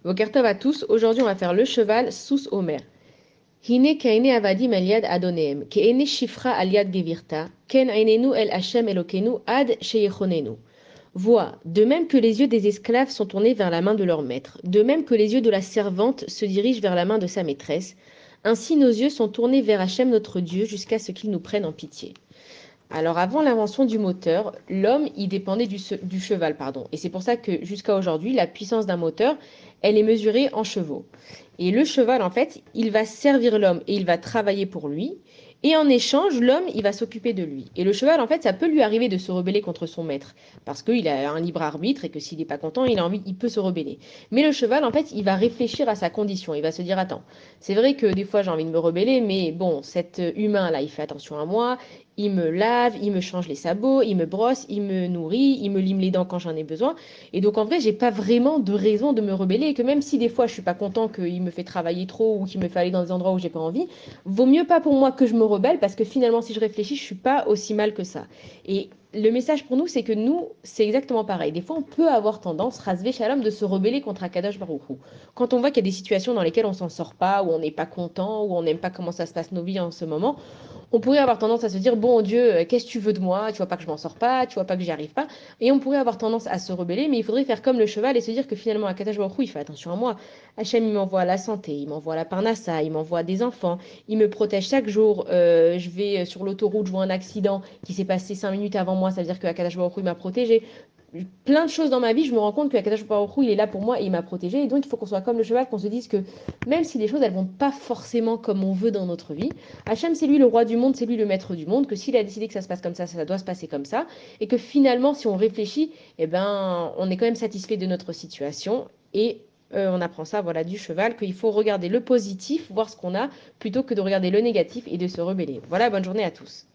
Boker Tov à tous, aujourd'hui on va faire le cheval sous Omer. Hine kaine avadim el yad adoneem, keene shifra al yad gevirta, ken ainenu el Hashem elokenu ad sheyechonenu. Vois, de même que les yeux des esclaves sont tournés vers la main de leur maître, de même que les yeux de la servante se dirigent vers la main de sa maîtresse, ainsi nos yeux sont tournés vers Hachem notre Dieu jusqu'à ce qu'il nous prenne en pitié. Alors avant l'invention du moteur, l'homme y dépendait du cheval, pardon. Et c'est pour ça que jusqu'à aujourd'hui, la puissance d'un moteur, elle est mesurée en chevaux. Et le cheval, en fait, il va servir l'homme et il va travailler pour lui. Et en échange, l'homme, il va s'occuper de lui. Et le cheval, en fait, ça peut lui arriver de se rebeller contre son maître, parce qu'il a un libre arbitre et que s'il n'est pas content, il peut se rebeller. Mais le cheval, en fait, il va réfléchir à sa condition. Il va se dire, attends, c'est vrai que des fois j'ai envie de me rebeller, mais bon, cet humain-là, il fait attention à moi, il me lave, il me change les sabots, il me brosse, il me nourrit, il me lime les dents quand j'en ai besoin. Et donc en vrai, j'ai pas vraiment de raison de me rebeller. Et que même si des fois je suis pas content qu'il me fait travailler trop ou qu'il me fait aller dans des endroits où j'ai pas envie, vaut mieux pas pour moi que je me rebelle parce que finalement, si je réfléchis, je suis pas aussi mal que ça. Et le message pour nous, c'est que nous, c'est exactement pareil. Des fois, on peut avoir tendance, rasvé shalom, de se rebeller contre Akadosh Baruch Hu. Quand on voit qu'il y a des situations dans lesquelles on s'en sort pas, où on n'est pas content, où on n'aime pas comment ça se passe nos vies en ce moment, on pourrait avoir tendance à se dire, bon Dieu, qu'est-ce que tu veux de moi? Tu vois pas que je m'en sors pas, tu vois pas que j'y arrive pas. Et on pourrait avoir tendance à se rebeller, mais il faudrait faire comme le cheval et se dire que finalement, Akadosh Baruch Hu, il fait attention à moi. Hachem, il m'envoie la santé, il m'envoie la parnassa, il m'envoie des enfants, il me protège chaque jour. Je vais sur l'autoroute, je vois un accident qui s'est passé 5 minutes avant moi, ça veut dire que Akadosh Baruch Hu, il m'a protégé. Plein de choses dans ma vie, je me rends compte que Akadosh Baruch Hu, il est là pour moi et il m'a protégé. Et donc, il faut qu'on soit comme le cheval, qu'on se dise que même si les choses, elles vont pas forcément comme on veut dans notre vie, Hachem, c'est lui le roi du monde, c'est lui le maître du monde, que s'il a décidé que ça se passe comme ça doit se passer comme ça, et que finalement, si on réfléchit, eh ben, on est quand même satisfait de notre situation, et on apprend ça, voilà, du cheval, qu'il faut regarder le positif, voir ce qu'on a, plutôt que de regarder le négatif et de se rebeller. Voilà, bonne journée à tous.